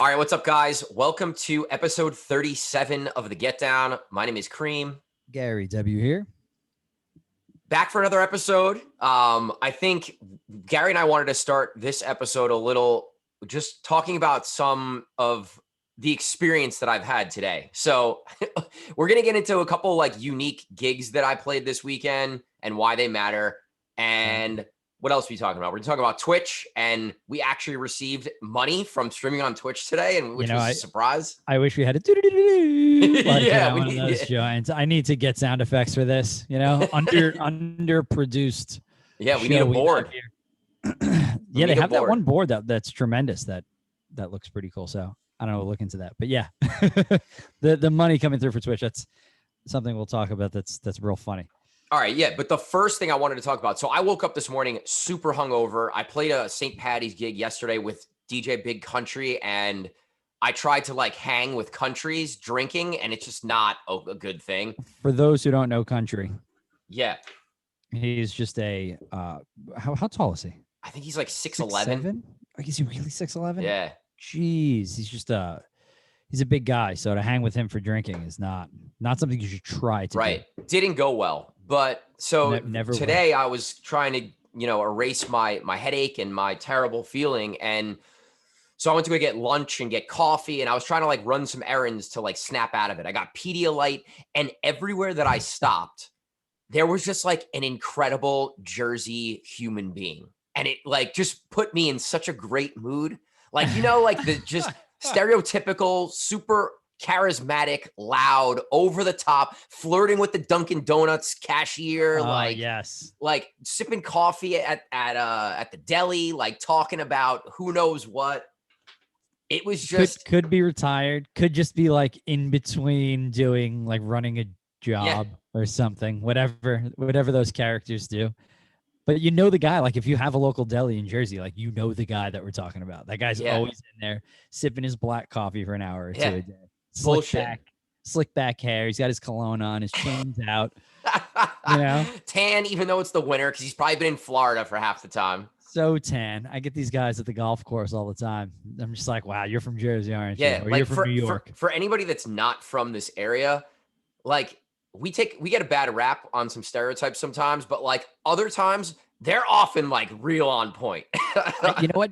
All right, what's up, guys? Welcome to episode 37 of The Get Down. My name is Cream. Gary W. here. Back for another episode. I think Gary and I wanted to start this episode a little just talking about some of the experience that I've had today. So we're going to get into a couple like unique gigs that I played this weekend and why they matter. And what else are we talking about? We're talking about Twitch, and we actually received money from streaming on Twitch today, and which was a surprise. I wish we had a like, yeah, one of those joints. I need to get sound effects for this. Underproduced. Yeah, we need a board. Yeah, they have that one board that's tremendous. That looks pretty cool. So I don't know. We'll look into that. But yeah, the money coming through for Twitch. That's something we'll talk about. That's real funny. All right, yeah, but the first thing I wanted to talk about, so I woke up this morning super hungover. I played a St. Patty's gig yesterday with DJ Big Country, and I tried to like hang with countries drinking, and it's just not a good thing. For those who don't know Country. Yeah. He's just a, how tall is he? I think he's like 6'11". Is he really 6'11"? Yeah. Jeez, he's just he's a big guy, so to hang with him for drinking is not something you should try to do. Didn't go well. But so never today I was trying to, erase my headache and my terrible feeling. And so I went to go get lunch and get coffee, and I was trying to like run some errands to like snap out of it. I got Pedialyte, and everywhere that I stopped, there was just like an incredible Jersey human being. And it like just put me in such a great mood. Like, like the just stereotypical, super charismatic, loud, over the top, flirting with the Dunkin' Donuts cashier, yes, like sipping coffee at the deli, like talking about who knows what. It was just could be retired, could just be like in between doing like running a job or something, whatever those characters do. But the guy, like if you have a local deli in Jersey, like the guy that we're talking about. That guy's always in there sipping his black coffee for an hour or two a day. Slick back hair. He's got his cologne on. His chain's out. Tan, even though it's the winter, because he's probably been in Florida for half the time. So tan. I get these guys at the golf course all the time. I'm just like, wow, you're from Jersey, aren't you? Yeah, or you're from New York. For anybody that's not from this area, like we get a bad rap on some stereotypes sometimes, but like other times they're often like real on point. You know what?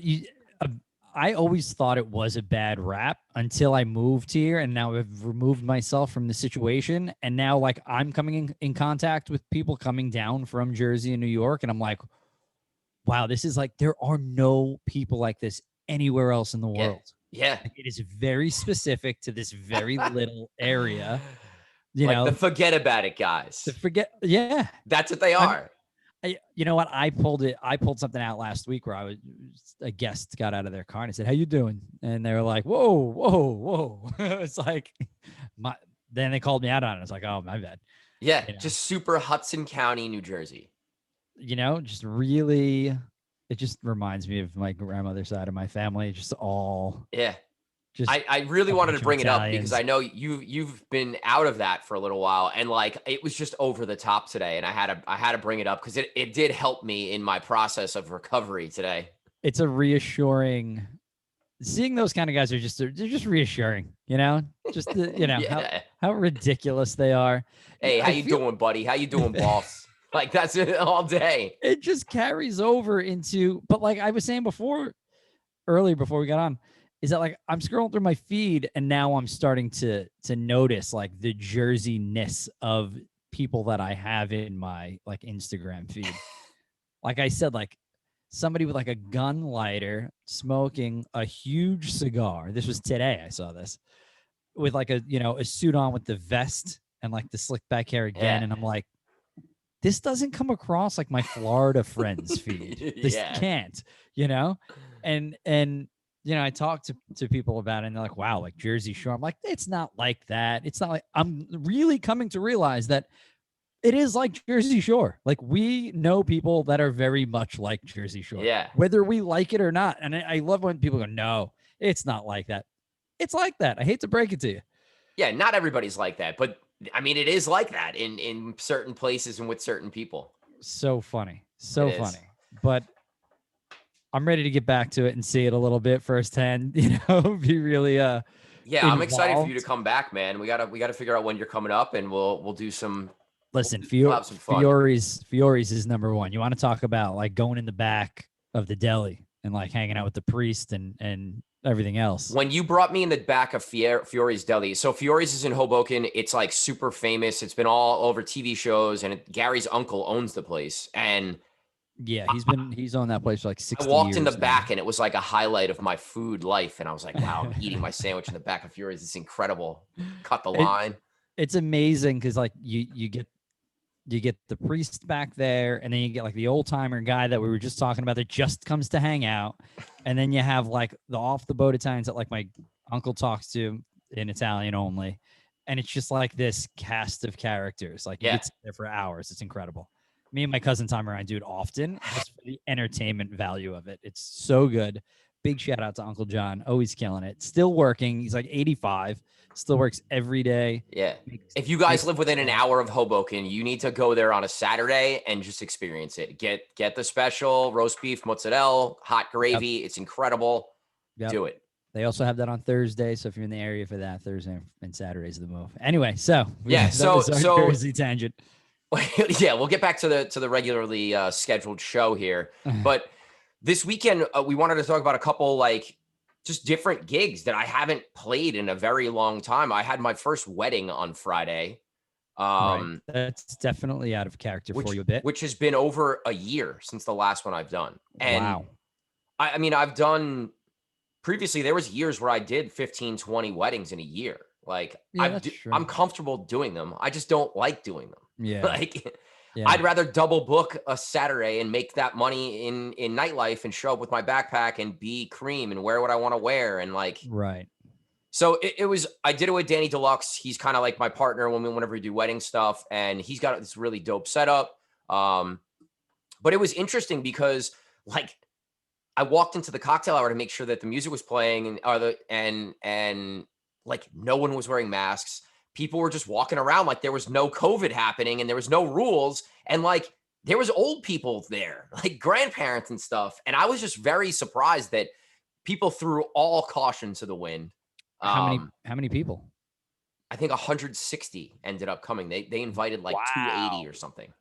I always thought it was a bad rap until I moved here, and now I've removed myself from the situation. And now like I'm coming in contact with people coming down from Jersey and New York. And I'm like, wow, this is like, there are no people like this anywhere else in the world. Yeah. Like, it is very specific to this very little area. The forget about it guys. Yeah. That's what they are. You know what? I pulled something out last week where a guest got out of their car and I said, "How you doing?" And they were like, whoa. It's like, then they called me out on it. It's like, oh, my bad. Yeah. Just super Hudson County, New Jersey. Just really, it just reminds me of my grandmother's side of my family. Just all. Yeah. I really wanted to bring it up because I know you've been out of that for a little while, and like it was just over the top today, and I had to bring it up because it did help me in my process of recovery today. It's a reassuring, seeing those kind of guys they're just reassuring, just how ridiculous they are. Hey, how you doing, buddy? How you doing, boss? Like that's it all day. It just carries over into, but like I was saying earlier before we got on, is that like I'm scrolling through my feed and now I'm starting to notice like the Jersey-ness of people that I have in my like Instagram feed. Like I said, like somebody with like a gun lighter smoking a huge cigar. This was today. I saw this with like a suit on with the vest and like the slick back hair again. Yeah. And I'm like, this doesn't come across like my Florida friends feed. This can't, and I talk to people about it and they're like, wow, like Jersey Shore. I'm like, it's not like that. It's not like, I'm really coming to realize that it is like Jersey Shore. Like we know people that are very much like Jersey Shore. Yeah. Whether we like it or not. And I love when people go, no, it's not like that. It's like that. I hate to break it to you. Yeah. Not everybody's like that, but I mean, it is like that in certain places and with certain people. So funny. So funny. But I'm ready to get back to it and see it a little bit firsthand. Be really Yeah, I'm excited for you to involved. come back, man. We gotta figure out when you're coming up, and we'll do some. Listen, We'll have some fun. Fiore's is number one. You want to talk about like going in the back of the deli and like hanging out with the priest and everything else. When you brought me in the back of Fiore's Deli, so Fiore's is in Hoboken. It's like super famous. It's been all over TV shows, and Gary's uncle owns the place. And Yeah, I, he's on that place for like I 60 walked in the years now. back, and it was like a highlight of my food life. And I was like, wow, I'm eating my sandwich in the back of Fiore's. It's incredible. Cut the it, line. it's amazing because like you get the priest back there, and then you get like the old timer guy that we were just talking about that just comes to hang out, and then you have like the off the boat Italians that like my uncle talks to in Italian only, and it's just like this cast of characters. Like you Yeah. could sit there for hours. It's incredible. Me and my cousin Tom and I do it often just for the entertainment value of it. It's so good. Big shout out to Uncle John, always killing it. Still working. He's like 85, still works every day. Yeah. Makes, If you guys makes live within an hour of Hoboken, you need to go there on a Saturday and just experience it. Get the special roast beef, mozzarella, hot gravy. It's incredible. Yep. Do it. They also have that on Thursday, so if you're in the area for that, Thursday and Saturday's the move. Anyway, so Yeah, that was our so Jersey tangent. yeah, we'll get back to the regularly scheduled show here. But this weekend, we wanted to talk about a couple like just different gigs that I haven't played in a very long time. I had my first wedding on Friday, Right, that's definitely out of character for you a bit. which has been over a year since the last one I've done. And Wow. I mean, I've done previously, there was years where I did 15, 20 weddings in a year. Like Yeah, that's true. I'm comfortable doing them. I just don't like doing them. Yeah. Like Yeah. I'd rather double book a Saturday and make that money in nightlife and show up with my backpack and be cream and wear what I want to wear. And like, Right. so it was, I did it with Danny Deluxe. He's kind of like my partner whenever we do wedding stuff, and he's got this really dope setup. But it was interesting because like I walked into the cocktail hour to make sure that the music was playing and like no one was wearing masks. People were just walking around like there was no COVID happening and there was no rules. And like there was old people there, like grandparents and stuff. And I was just very surprised that people threw all caution to the wind. How many people? I think 160 ended up coming. They invited like 280 or something.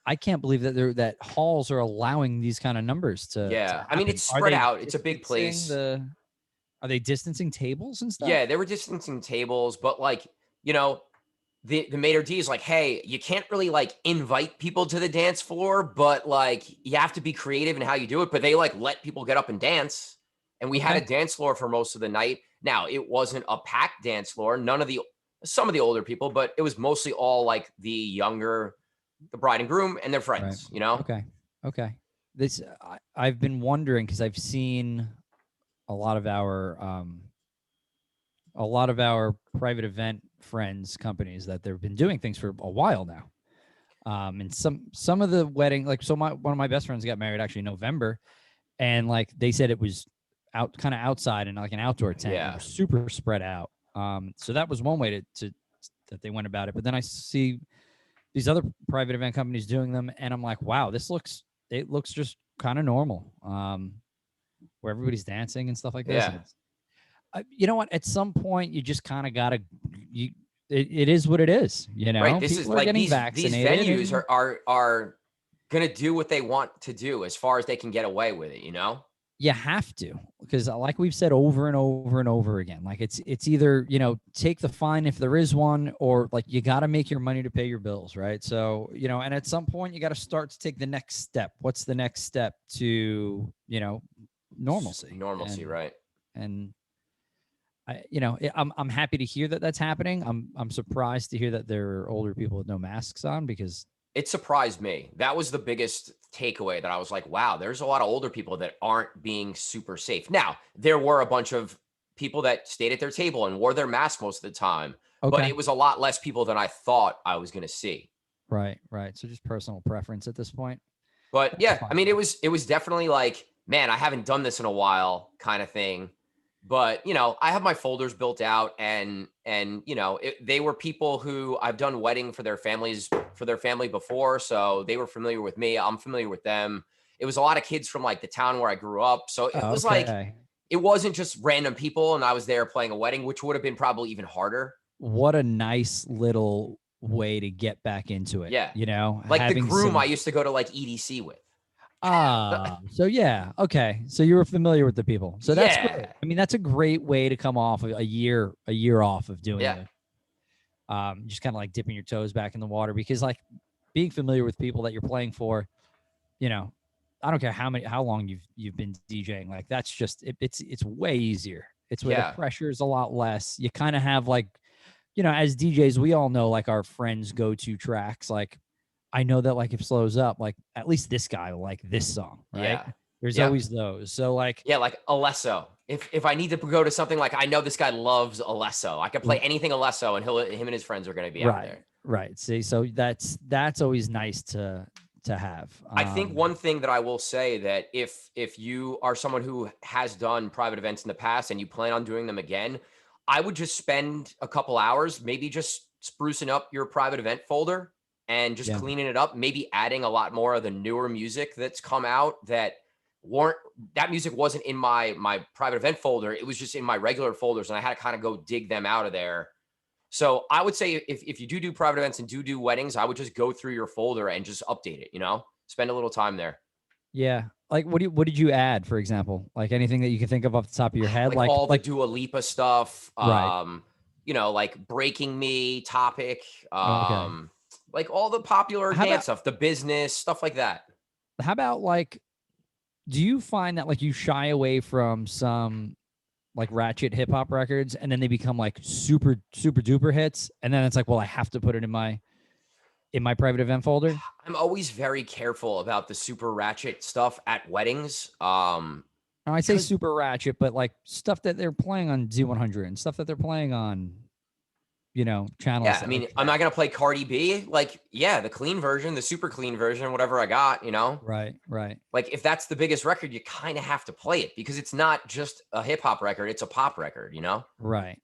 I can't believe that halls are allowing these kind of numbers to. Yeah, I mean it's spread out. It's a big place. Are they distancing tables and stuff? Yeah, they were distancing tables, but like, you know, the maitre d' is like, hey, you can't really like invite people to the dance floor, but like you have to be creative in how you do it. But they like let people get up and dance, and we had a dance floor for most of the night. Now it wasn't a packed dance floor. Some of the older people, but it was mostly all like the bride and groom and their friends. Right. You know? Okay. This I've been wondering because I've seen a lot of our private event friends companies that they've been doing things for a while now. And some of the wedding, like one of my best friends got married actually in November, and like they said it was kind of outside and like an outdoor tent. Yeah. Super spread out. So that was one way to that they went about it. But then I see these other private event companies doing them, and I'm like, wow, it looks just kind of normal. Where everybody's dancing and stuff like this. Yeah. You know what? At some point, you just kind of gotta. It is what it is. You know, right? This is like these venues are gonna do what they want to do as far as they can get away with it. You know. You have to, because like we've said over and over and over again, like it's either, you know, take the fine if there is one, or like you got to make your money to pay your bills, right? So, you know, and at some point you got to start to take the next step. What's the next step to, you know, normalcy, right? And I'm happy to hear that that's happening. I'm surprised to hear that there are older people with no masks on, because it surprised me. That was the biggest takeaway, that I was like, wow, there's a lot of older people that aren't being super safe. Now, there were a bunch of people that stayed at their table and wore their mask most of the time, but it was a lot less people than I thought I was going to see. Right. So just personal preference at this point. But yeah, I mean, it was definitely like, man, I haven't done this in a while kind of thing. But, you know, I have my folders built out, and you know, they were people who I've done wedding for their family before. So they were familiar with me. I'm familiar with them. it was a lot of kids from like the town where I grew up. So it was like, Okay. it wasn't just random people and I was there playing a wedding, which would have been probably even harder. What a nice little way to get back into it, Yeah. you know, Like the having groom I some. used to go to like EDC with. So yeah, okay. So you were familiar with the people. So that's great. Yeah. I mean, that's a great way to come off a year off of doing Yeah. it. Just kind of like dipping your toes back in the water, because like being familiar with people that you're playing for, you know, I don't care how long you've been DJing, like that's just it's way easier. It's where the Yeah. pressure is a lot less. You kind of have like, you know, as DJs, we all know like our friends' go-to tracks. Like I know that like if it slows up, like at least this guy will like this song, right? Yeah. There's Yep. always those. So like, Yeah, like Alesso. If I need to go to something like I know this guy loves Alesso, I can play anything Alesso, and him and his friends are going to be out there. right. See, so that's always nice to have. I think one thing that I will say that if you are someone who has done private events in the past and you plan on doing them again, I would just spend a couple hours, maybe just sprucing up your private event folder and just Yeah. cleaning it up, maybe adding a lot more of the newer music that's come out weren't that music wasn't in my private event folder. It was just in my regular folders, and I had to kind of go dig them out of there. So I would say if you do private events and do weddings, I would just go through your folder and just update it, spend a little time there. Yeah. Like what did you add, for example? Like anything that you can think of off the top of your head? Like all the Dua Lipa stuff, right. Like Breaking Me, Topic, Okay. like all the popular How dance about stuff, The Business, stuff like that. how about like, do you find that like you shy away from some like ratchet hip hop records and then they become like super duper hits, and then it's like, well, I have to put it in my private event folder? I'm always very careful about the super ratchet stuff at weddings. Now, I say Because super ratchet, but like stuff that they're playing on Z100 and stuff that they're playing on, channels yeah, I that mean, like I'm that. not gonna play Cardi B. Like, yeah, the clean version, the super clean version, whatever I got. Right. Like, if that's the biggest record, you kind of have to play it because it's not just a hip hop record; it's a pop record. Right.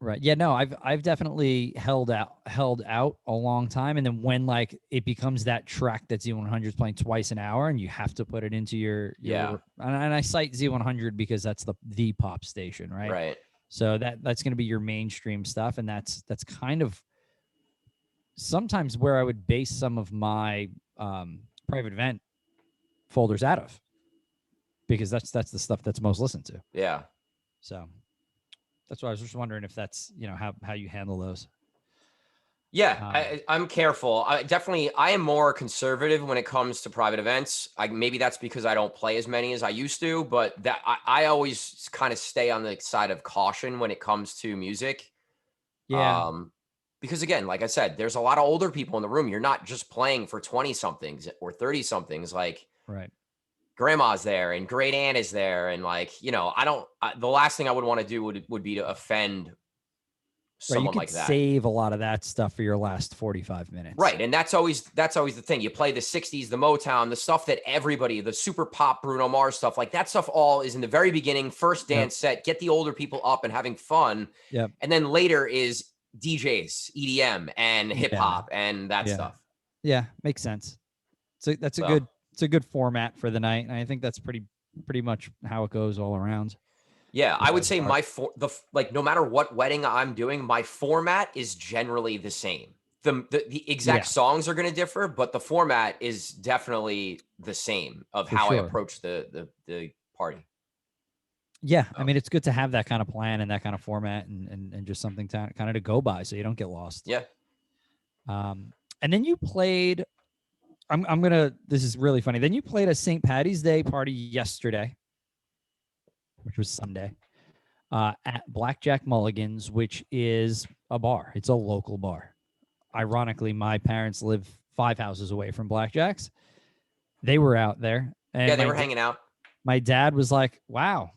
Right. Yeah, no, I've definitely held out a long time, and then when like it becomes that track that Z100 is playing twice an hour and you have to put it into Yeah, your and I cite Z100 because that's the pop station, right? right. So that's going to be your mainstream stuff, and that's kind of sometimes where I would base some of my private event folders out of, because that's the stuff that's most listened to. Yeah. So that's why I was just wondering if that's how you handle those. Yeah, Um, I'm careful. I am more conservative when it comes to private events. Maybe that's because I don't play as many as I used to, but that I always kind of stay on the side of caution when it comes to music. yeah, Um, because again, like I said, there's a lot of older people in the room. You're not just playing for 20 somethings or 30 somethings. Like right. grandma's there and great aunt is there, and like the last thing I would want to do would be to offend Right. You someone could like that. save a lot of that stuff for your last 45 minutes. Right. And that's always the thing. You play the 60s, the Motown, the stuff that everybody, the super pop Bruno Mars stuff, like that stuff all is in the very beginning, first Yep. dance set, get the older people up and having fun. Yep. And then later is DJs, EDM and hip hop and that stuff. Yeah. Makes sense. So that's it's a good format for the night. And I think that's pretty much how it goes all around. Yeah, I would say no matter what wedding I'm doing, my format is generally the same. The exact songs are going to differ, but the format is definitely the same of how I approach the party. Yeah, I mean, it's good to have that kind of plan and that kind of format and just something to kind of to go by so you don't get lost. Yeah. And then you played. This is really funny. Then you played a St. Patty's Day party yesterday, which was Sunday, at Blackjack Mulligan's, which is a bar. It's a local bar. Ironically, my parents live 5 houses away from Blackjack's. They were out there. And yeah, they were hanging out. My dad was like, wow,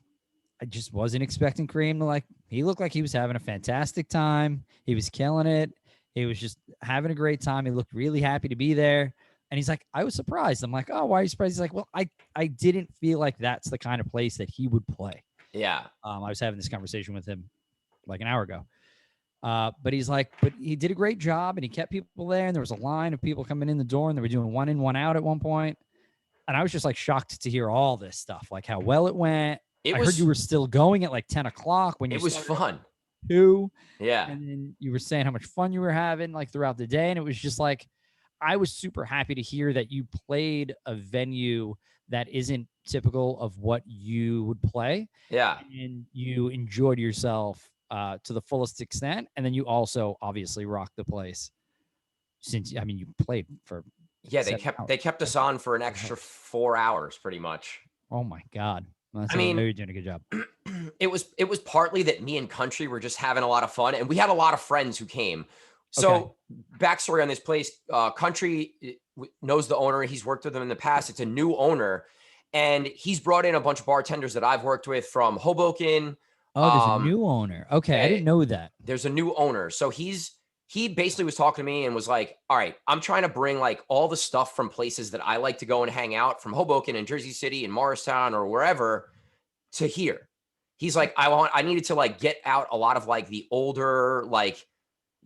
I just wasn't expecting Kareem to like, he looked like he was having a fantastic time. He was killing it. He was just having a great time. He looked really happy to be there. And he's like, I was surprised. I'm like, oh, why are you surprised? He's like, well, I didn't feel like that's the kind of place that he would play. Yeah. I was having this conversation with him like an hour ago. But he's like, but he did a great job and he kept people there. And there was a line of people coming in the door and they were doing one in, one out at one point. and I was just like shocked to hear all this stuff, like how well it went. It I heard you was were still going at like 10 o'clock when you it was started at fun. 2. Yeah. And then you were saying how much fun you were having like throughout the day. And it was just like, I was super happy to hear that you played a venue that isn't typical of what you would play, Yeah. and you enjoyed yourself to the fullest extent. And then you also obviously rocked the place since, I mean, you played for Yeah, 7 hours. they kept us on for an extra 4 hours pretty much. Oh my God. Well, I so mean, maybe you're doing a good job. it was partly that me and Country were just having a lot of fun, and we had a lot of friends who came. Okay. So, backstory on this place: Country knows the owner. He's worked with them in the past. It's a new owner, and he's brought in a bunch of bartenders that I've worked with from Hoboken. Oh, there's a Um, new owner. Okay. I eh, didn't know that. there's a new owner, so he basically was talking to me and was like, "All right, I'm trying to bring like all the stuff from places that I like to go and hang out from Hoboken and Jersey City and Morristown or wherever to here." He's like, I needed to like get out a lot of like the older, like,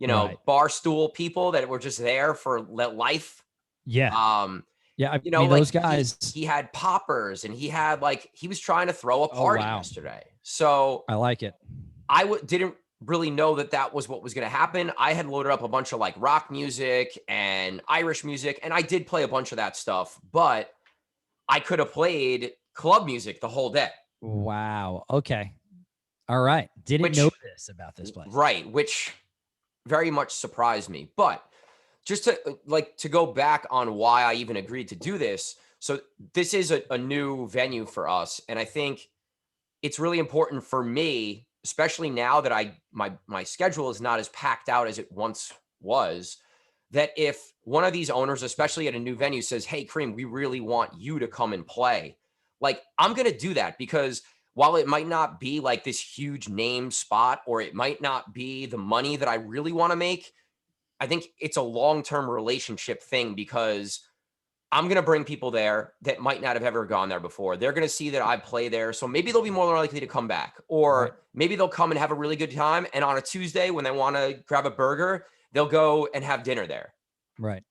Right. bar stool people that were just there for life. Yeah. Um, Yeah. I mean, like those guys. he had poppers and he had like he was trying to throw a Oh, party wow. yesterday. So I like it. didn't really know that that was what was going to happen. I had loaded up a bunch of like rock music and Irish music, and I did play a bunch of that stuff, but I could have played club music the whole day. Wow. Okay. All right. Didn't know Which this about this place. Right, which very much surprised me. But just to go back on why I even agreed to do this. So this is a new venue for us, and I think it's really important for me, especially now that my schedule is not as packed out as it once was, that if one of these owners, especially at a new venue, says, "Hey, Kareem, we really want you to come and play," like I'm gonna do that, because while it might not be like this huge name spot, or it might not be the money that I really want to make, I think it's a long-term relationship thing, because I'm going to bring people there that might not have ever gone there before. They're going to see that I play there. So maybe they'll be more likely to come back, Right. or maybe they'll come and have a really good time. And on a Tuesday when they want to grab a burger, they'll go and have dinner there. Right.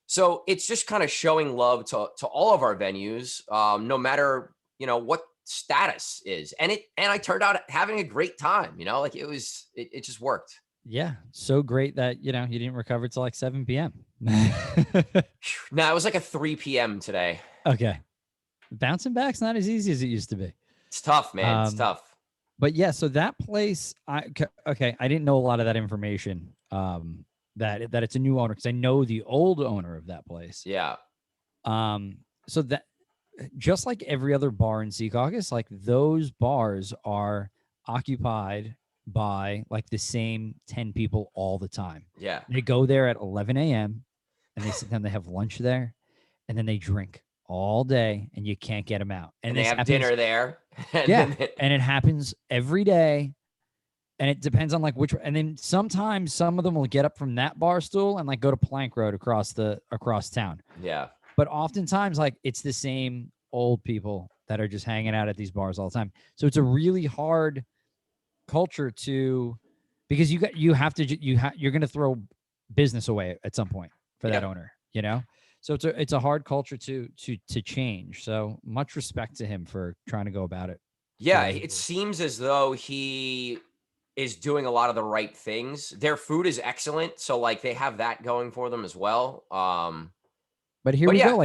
So it's just kind of showing love to all of our venues, no matter, what status is. And I turned out having a great time, like it just worked. Yeah. So great that, you didn't recover till like 7 p.m. No, it was like a 3 p.m. today. Okay. Bouncing back's not as easy as it used to be. It's tough, man. It's tough. But yeah, so that place, okay, I didn't know a lot of that information. That it's a new owner, because I know the old owner of that place. Yeah. So that, just like every other bar in Secaucus, like those bars are occupied by like the same 10 people all the time. Yeah. They go there at 11 a.m. and they sit down, they have lunch there, and then they drink all day, and you can't get them out. And this they have happens, dinner there. yeah, and it happens every day. And it depends on like which, and then sometimes some of them will get up from that bar stool and like go to Plank Road across town. Yeah. But oftentimes, like, it's the same old people that are just hanging out at these bars all the time. So it's a really hard culture because you're going to throw business away at some point for that owner, So it's a hard culture to change. So much respect to him for trying to go about it. Yeah, it seems as though he is doing a lot of the right things. Their food is excellent, so like they have that going for them as well. But here we go.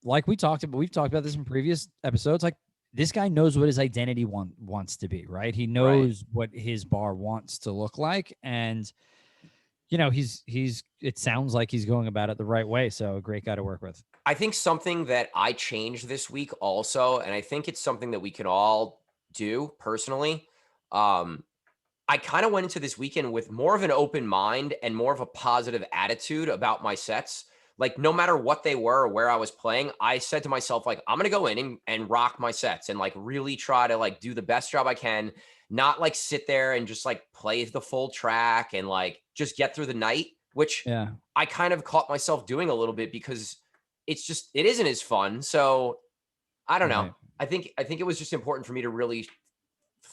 Like we've talked about this in previous episodes. Like, this guy knows what his identity wants to be, right? He knows what his bar wants to look like, and it sounds like he's going about it the right way. So a great guy to work with. I think something that I changed this week also, and I think it's something that we can all do personally. I kind of went into this weekend with more of an open mind and more of a positive attitude about my sets. Like, no matter what they were or where I was playing, I said to myself, like, I'm going to go in and rock my sets and like really try to like do the best job I can, not like sit there and just like play the full track and like just get through the night, which I kind of caught myself doing a little bit, because it isn't as fun. So I don't know. I think it was just important for me to really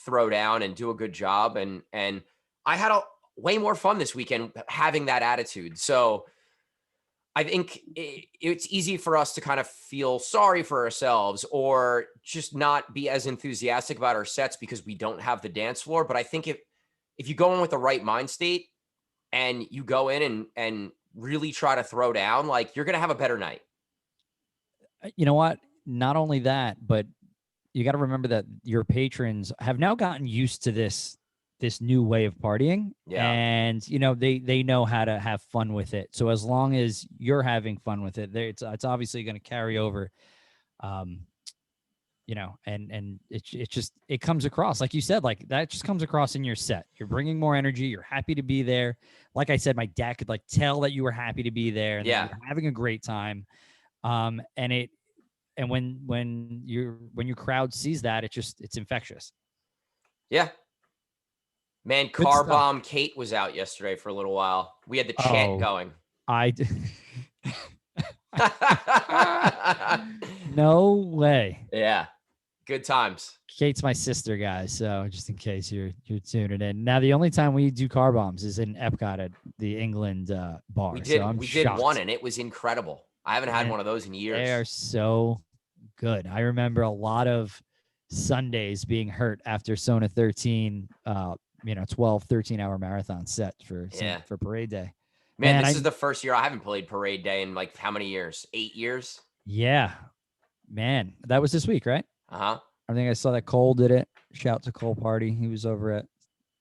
throw down and do a good job. And I had way more fun this weekend having that attitude. So I think it's easy for us to kind of feel sorry for ourselves or just not be as enthusiastic about our sets because we don't have the dance floor. But I think if you go in with the right mind state and you go in and really try to throw down, like you're gonna have a better night. You know what? Not only that, but you got to remember that your patrons have now gotten used to this new way of partying, Yeah. and they know how to have fun with it. So as long as you're having fun with it, it's obviously going to carry over. um and it comes across, like you said, like that just comes across in your set. You're bringing more energy, you're happy to be there. Like I said, my dad could like tell that you were happy to be there and that Yeah. you're having a great time. And when your crowd sees that, it's infectious. Yeah. Man, Good Car stuff. Bomb Kate was out yesterday for a little while. We had the chant Oh, going. I no way. Yeah. Good times. Kate's my sister, guys. So just in case you're tuning in. Now, the only time we do car bombs is in Epcot at the England bar. So I'm We did one shocked. and it was incredible. I haven't had Man, one of those in they are years. so good. I remember a lot of Sundays being hurt after Sona 13, 12, 13-hour marathon set Yeah. for parade day. Man, Man, this is the first year I haven't played Parade Day in like how many years? 8 years? yeah, man, that was this week, right? Uh-huh. I think I saw that Cole did it. Shout to Cole Party. He was over in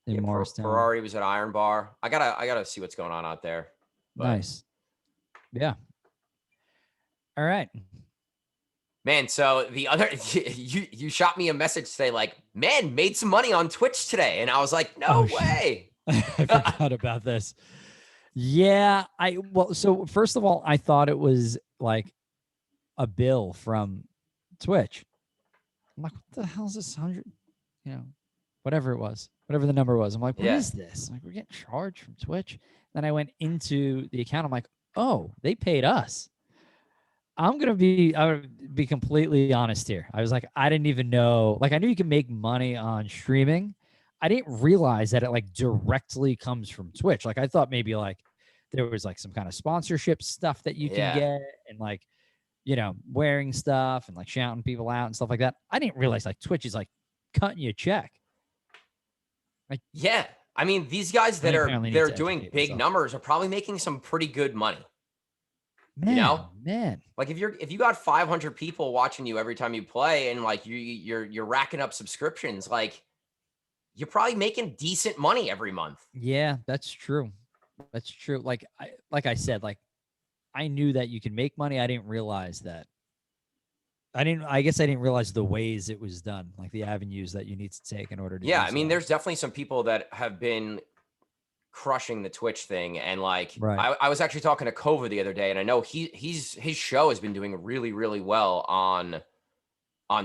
Yeah, Morristown. Ferrari was at Iron Bar. I gotta see what's going on out there. But Nice. Yeah. All right. man, so the other you shot me a message today like, man, made some money on Twitch today. And I was like, no way. I forgot about this. Yeah. So first of all, I thought it was like a bill from Twitch. I'm like, what the hell is this 100? Whatever it was, whatever the number was. I'm like, what is this? Like, we're getting charged from Twitch. Then I went into the account. I'm like, oh, they paid us. I would be completely honest here. I was like, I didn't even know. Like, I knew you could make money on streaming. I didn't realize that it like directly comes from Twitch. Like, I thought maybe like there was like some kind of sponsorship stuff that you can get, and like, wearing stuff and like shouting people out and stuff like that. I didn't realize like Twitch is like cutting you a check. Like, yeah. I mean, these guys that they're doing big numbers are probably making some pretty good money. Man. Like if you got 500 people watching you every time you play and like you're racking up subscriptions, like you're probably making decent money every month. Yeah, that's true. That's true. Like I said, like I knew that you can make money. I didn't realize that. I guess I didn't realize the ways it was done, like the avenues that you need to take in order to. Yeah, I mean, there's definitely some people that have been crushing the Twitch thing, and like I was actually talking to Kova the other day, and I know his show has been doing really, really well on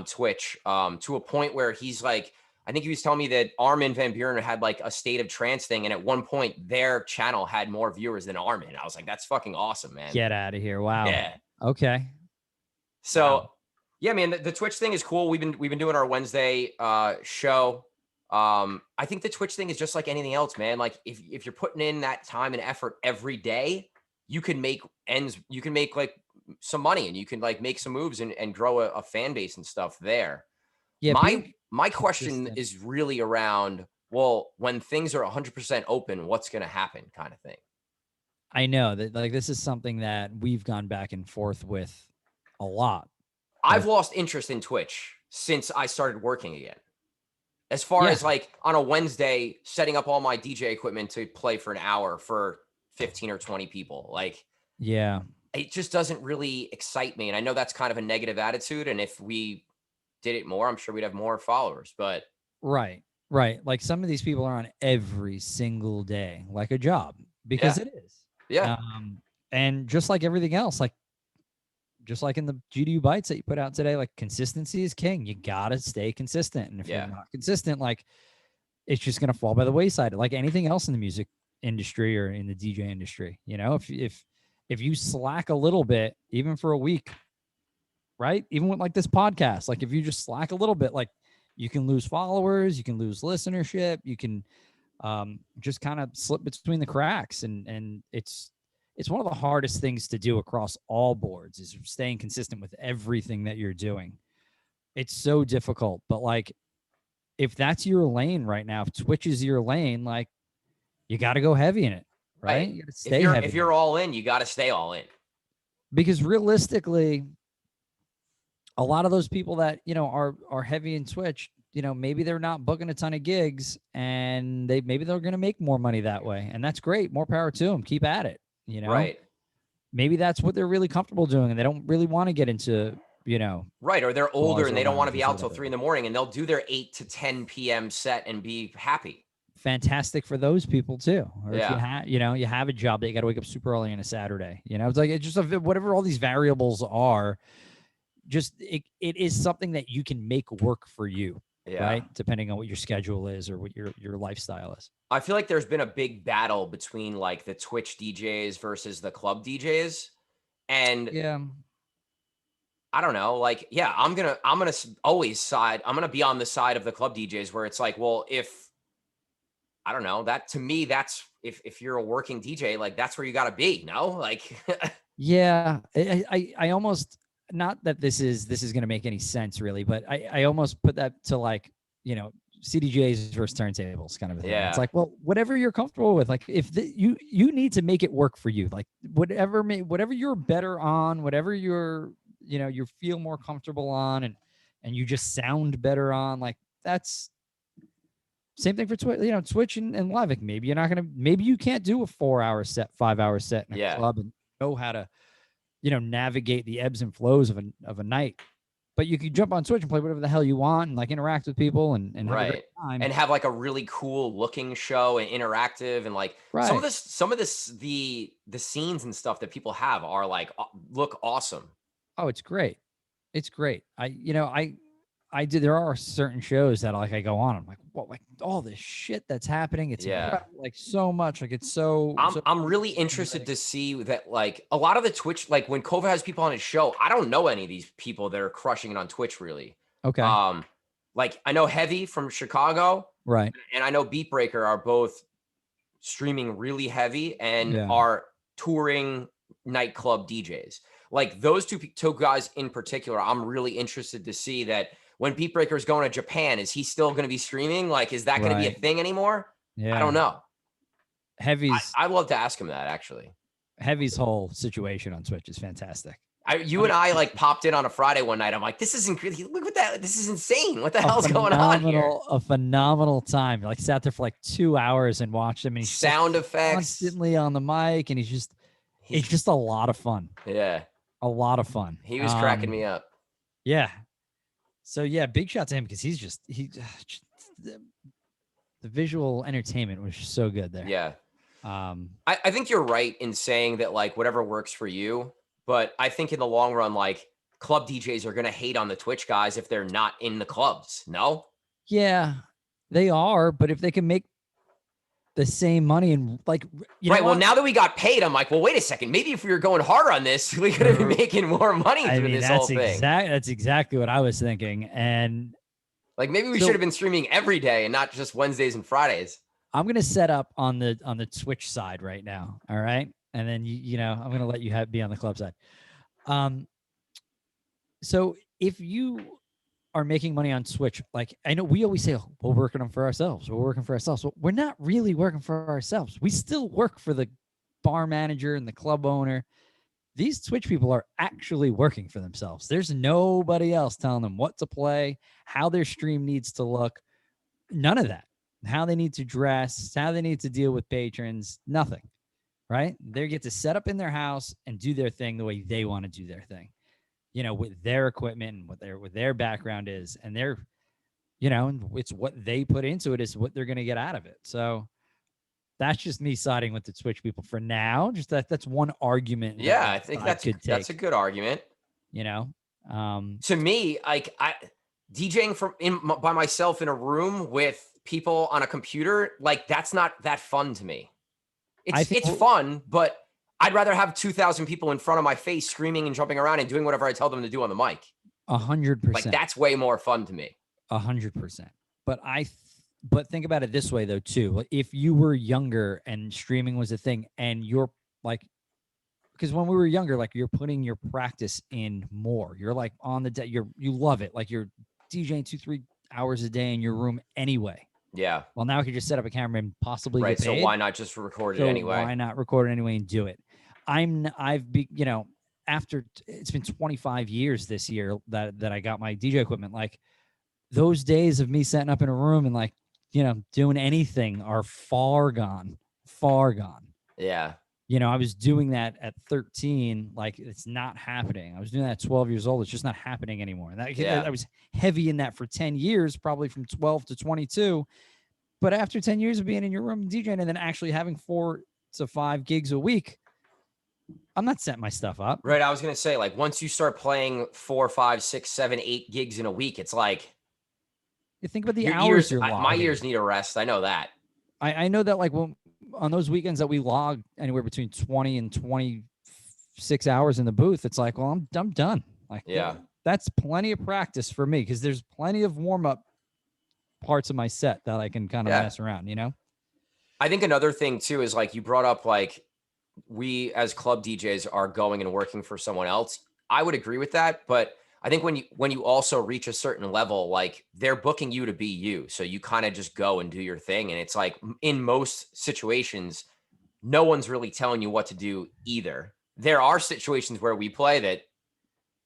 Twitch, to a point where he's like, I think he was telling me that Armin van Buren had like a State of Trance thing, and at one point their channel had more viewers than Armin. I was like, that's fucking awesome, man. Get out of here! Wow. Yeah. Okay. So. Wow. Yeah, man, the Twitch thing is cool. We've been doing our Wednesday show. I think the Twitch thing is just like anything else, man. Like if you're putting in that time and effort every day, you can make like some money, and you can like make some moves and grow a fan base and stuff there. Yeah. My question is really around, well, when things are 100% open, what's going to happen, kind of thing. I know that like this is something that we've gone back and forth with a lot. I've lost interest in Twitch since I started working again. As far as like on a Wednesday, setting up all my DJ equipment to play for an hour for 15 or 20 people. Like, yeah, it just doesn't really excite me. And I know that's kind of a negative attitude. And if we did it more, I'm sure we'd have more followers, but. Right. Like some of these people are on every single day, like a job, because it is. Yeah. And just like everything else, like, just like in the GDU bites that you put out today, like consistency is king. You gotta stay consistent, and if you're not consistent, like it's just gonna fall by the wayside. Like anything else in the music industry or in the DJ industry, if you slack a little bit, even for a week, right? Even with like this podcast, like if you just slack a little bit, like you can lose followers, you can lose listenership, you can just kind of slip between the cracks, and it's it's one of the hardest things to do across all boards is staying consistent with everything that you're doing. It's so difficult, but like if that's your lane right now, if Twitch is your lane, like you got to go heavy in it, right? You got to stay heavy. If you're all in, you got to stay all in. Because realistically, a lot of those people that, you know, are heavy in Twitch, you know, maybe they're not booking a ton of gigs and maybe they're going to make more money that way. And that's great. More power to them. Keep at it. You know, right. Maybe that's what they're really comfortable doing and they don't really want to get into, you know. Right. Or they're older and they don't want to be out till whatever. 3 a.m. and they'll do their 8 to 10 p.m. set and be happy. Fantastic for those people too. Or Yeah. if you have, you know, you have a job that you got to wake up super early on a Saturday, you know, it's like, it's just whatever all these variables are, just, it is something that you can make work for you. Yeah. Right. Depending on what your schedule is or what your lifestyle is. I feel like there's been a big battle between like the Twitch DJs versus the club DJs. And yeah, I don't know, like, yeah, I'm going to always side. I'm going to be on the side of the club DJs where it's like, well, if I don't know, that to me, that's if you're a working DJ, like that's where you got to be. No, like, yeah, I almost, not that this is going to make any sense really, but I almost put that to like, you know, CDJs versus turntables kind of a thing. Yeah. It's like, well, whatever you're comfortable with, like if you need to make it work for you, like whatever you're better on, whatever you're, you know, you feel more comfortable on and you just sound better on, like that's same thing for Twitch, you know, Twitch and live. Like maybe you can't do a 4-hour set, 5-hour set in a club and know how to, you know, navigate the ebbs and flows of a night, but you can jump on Twitch and play whatever the hell you want and like interact with people and have a great time and have like a really cool looking show and interactive and like some of this the scenes and stuff that people have are like look awesome. Oh, it's great. It's great. I did. There are certain shows that like I go on. I'm like, what? Like all this shit that's happening. It's like so much. Like it's so. I'm really interested to see that. Like a lot of the Twitch, like when Kova has people on his show, I don't know any of these people that are crushing it on Twitch. Really. Okay. Like I know Heavy from Chicago, right, and I know Beatbreaker are both streaming really heavy and are touring nightclub DJs. Like those two guys in particular, I'm really interested to see that. When Beatbreaker is going to Japan, is he still going to be streaming? Like, is that going to be a thing anymore? Yeah. I don't know. Heavy's. I'd love to ask him that actually. Heavy's whole situation on Twitch is fantastic. You and I like popped in on a Friday one night. I'm like, this isn't good. Look at that. This is insane. What the hell's going on here? A phenomenal time. Like sat there for like 2 hours and watched him. And he's sound effects constantly on the mic, and it's just a lot of fun. Yeah, a lot of fun. He was cracking me up. Yeah. So yeah, big shout to him because the visual entertainment was so good there. Yeah. I think you're right in saying that like whatever works for you, but I think in the long run, like club DJs are going to hate on the Twitch guys if they're not in the clubs. No? Yeah, they are. But if they can make the same money and like, well, now that we got paid, I'm like, well, wait a second. Maybe if we were going harder on this, we could have been making more money through this whole thing. That's exactly what I was thinking. And like, maybe we should have been streaming every day and not just Wednesdays and Fridays. I'm going to set up on the Twitch side right now. All right. And then, I'm going to let you be on the club side. So if you are making money on Twitch, like I know we always say, oh, we're working for ourselves. We're working for ourselves. Well, we're not really working for ourselves. We still work for the bar manager and the club owner. These Twitch people are actually working for themselves. There's nobody else telling them what to play, how their stream needs to look. None of that. How they need to dress, how they need to deal with patrons, nothing. Right? They get to set up in their house and do their thing the way they want to do their thing. With their equipment and what their background is, and it's what they put into it is what they're going to get out of it. So that's just me siding with the Twitch people for now. Just that's one argument. Yeah, I think that's a good argument. To me, like DJing by myself in a room with people on a computer, like that's not that fun to me. It's fun, but I'd rather have 2,000 people in front of my face screaming and jumping around and doing whatever I tell them to do on the mic. 100%. Like that's way more fun to me. 100%. But think about it this way though too. If you were younger and streaming was a thing, and you're like because when we were younger, like you're putting your practice in more. You're like on the you love it. Like you're DJing 2-3 hours a day in your room anyway. Yeah. Well, now I could just set up a camera and possibly Right. get So paid. why not just record it So anyway? why not record it anyway and do it? You know, after it's been 25 years this year that I got my DJ equipment, like those days of me setting up in a room and like, you know, doing anything are far gone, far gone. Yeah. You know, I was doing that at 13, like it's not happening. I was doing that at 12 years old. It's just not happening anymore. I was heavy in that for 10 years, probably from 12 to 22. But after 10 years of being in your room DJing and then actually having 4 to 5 gigs a week, I'm not setting my stuff up. Right. I was going to say, like, once you start playing 4, 5, 6, 7, 8 gigs in a week, it's like, You think about the your hours ears, you're my logging. ears need a rest. I know that. I know that like when on those weekends that we log anywhere between 20 and 26 hours in the booth, it's like, well, I'm done. Like, Yeah. that's plenty of practice for me because there's plenty of warm up parts of my set that I can kind of mess around, you know? I think another thing too is like you brought up, like, we as club DJs are going and working for someone else. I would agree with that, but I think when you also reach a certain level, like they're booking you to be you. So you kind of just go and do your thing. And it's like in most situations, no one's really telling you what to do either. There are situations where we play that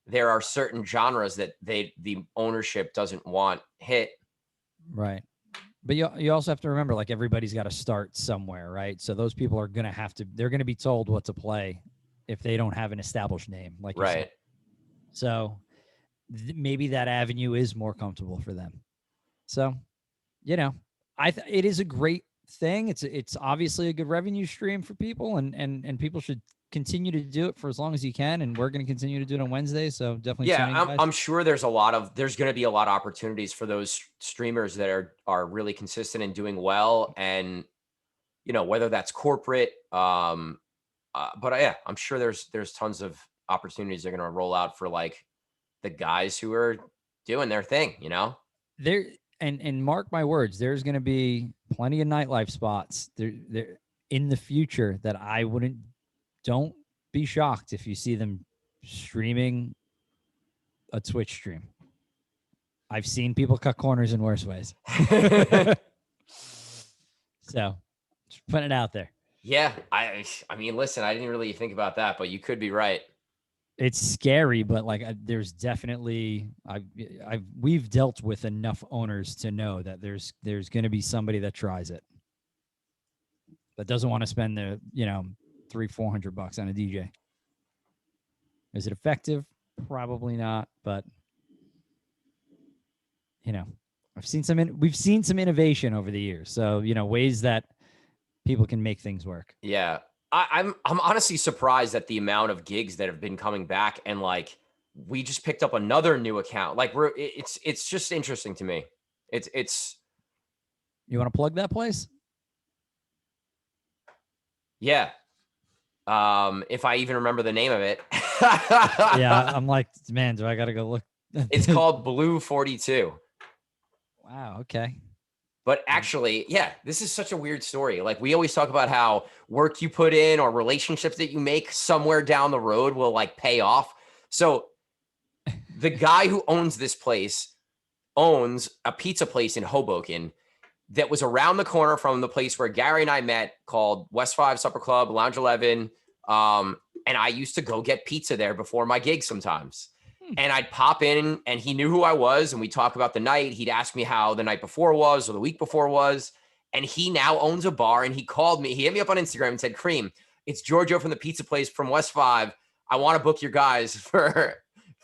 there are certain genres that the ownership doesn't want hit. Right. But you also have to remember, like, everybody's got to start somewhere, right? So those people are going to they're going to be told what to play if they don't have an established name, like you said. Right. So maybe that avenue is more comfortable for them. So, you know, it is a great thing. It's obviously a good revenue stream for people, and people should continue to do it for as long as you can. And we're going to continue to do it on Wednesday. So definitely tune in, guys. I'm sure there's going to be a lot of opportunities for those streamers that are really consistent and doing well. And, you know, whether that's corporate, but yeah, I'm sure there's tons of opportunities they're going to roll out for like the guys who are doing their thing, you know? There and mark my words, there's going to be plenty of nightlife spots there in the future that don't be shocked if you see them streaming a Twitch stream. I've seen people cut corners in worse ways. So, just putting it out there. Yeah, I mean, listen, I didn't really think about that, but you could be right. It's scary, but like there's definitely we've dealt with enough owners to know that there's going to be somebody that tries it, that doesn't want to spend the $300-400 on a DJ. Is it effective? Probably not, but we've seen some innovation over the years. So ways that people can make things work. Yeah. I'm honestly surprised at the amount of gigs that have been coming back, and like we just picked up another new account. Like it's just interesting to me. It's You want to plug that place? Yeah. If I even remember the name of it. Yeah, I'm like, man, do I got to go look? It's called Blue 42. Wow, okay. But actually, yeah, this is such a weird story. Like we always talk about how work you put in or relationships that you make somewhere down the road will like pay off. So the guy who owns this place owns a pizza place in Hoboken that was around the corner from the place where Gary and I met, called West 5 Supper Club, Lounge 11. And I used to go get pizza there before my gigs sometimes. And I'd pop in and he knew who I was and we'd talk about the night. He'd ask me how the night before was or the week before was. And he now owns a bar, and he called me. He hit me up on Instagram and said, Cream, it's Giorgio from the pizza place from West 5. I want to book your guys for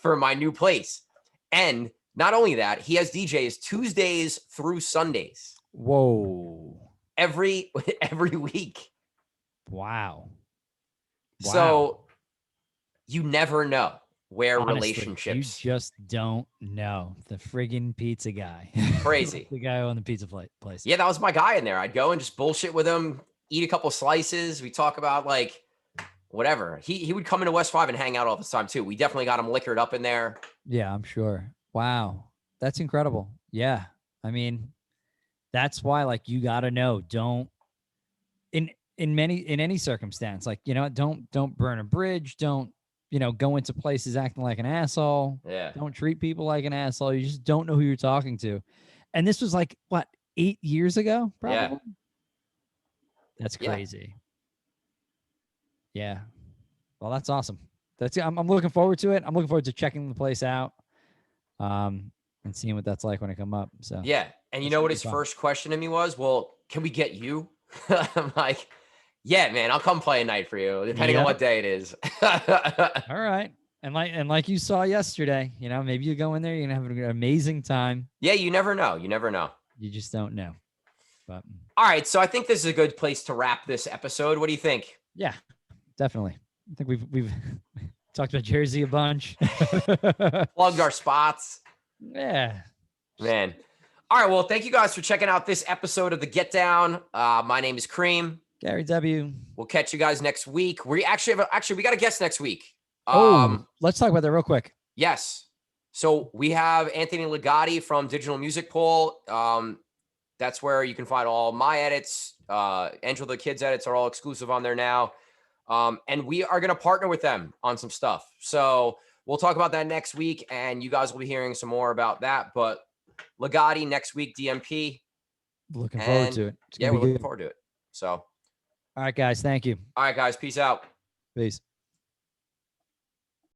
my new place. And not only that, he has DJs Tuesdays through Sundays. Whoa. Every week. Wow. So you never know where Honestly, relationships. You just don't know. The friggin' pizza guy. Crazy. The guy on the pizza place. Yeah, that was my guy in there. I'd go and just bullshit with him, eat a couple slices. We talk about like whatever. He would come into West 5 and hang out all the time too. We definitely got him liquored up in there. Yeah, I'm sure. Wow. That's incredible. Yeah. I mean, that's why, like, you got to know, in in any circumstance, like, don't burn a bridge. Don't, go into places acting like an asshole. Yeah. Don't treat people like an asshole. You just don't know who you're talking to. And this was like, what, 8 years ago, Yeah. probably? That's crazy. Yeah. Well, that's awesome. I'm looking forward to it. I'm looking forward to checking the place out, and seeing what that's like when I come up. So Yeah. And you know what his first question to me was? Well, can we get you? I'm like, yeah, man, I'll come play a night for you, depending on what day it is. All right. And like you saw yesterday, maybe you go in there, you're gonna have an amazing time. Yeah, you never know. You never know. You just don't know. But all right, so I think this is a good place to wrap this episode. What do you think? Yeah, definitely. I think we've talked about Jersey a bunch. Plugged our spots. Yeah. Man. All right, well, thank you guys for checking out this episode of The Get Down. My name is Cream. Gary W. We'll catch you guys next week. We actually we got a guest next week. Let's talk about that real quick. Yes. So we have Anthony Ligotti from Digital Music Pool. That's where you can find all my edits. Angel the Kids edits are all exclusive on there now. And we are going to partner with them on some stuff. So we'll talk about that next week, and you guys will be hearing some more about that. But Ligotti next week, DMP. Looking forward to it. Yeah, we're looking forward to it. So. All right, guys. Thank you. All right, guys. Peace out. Peace.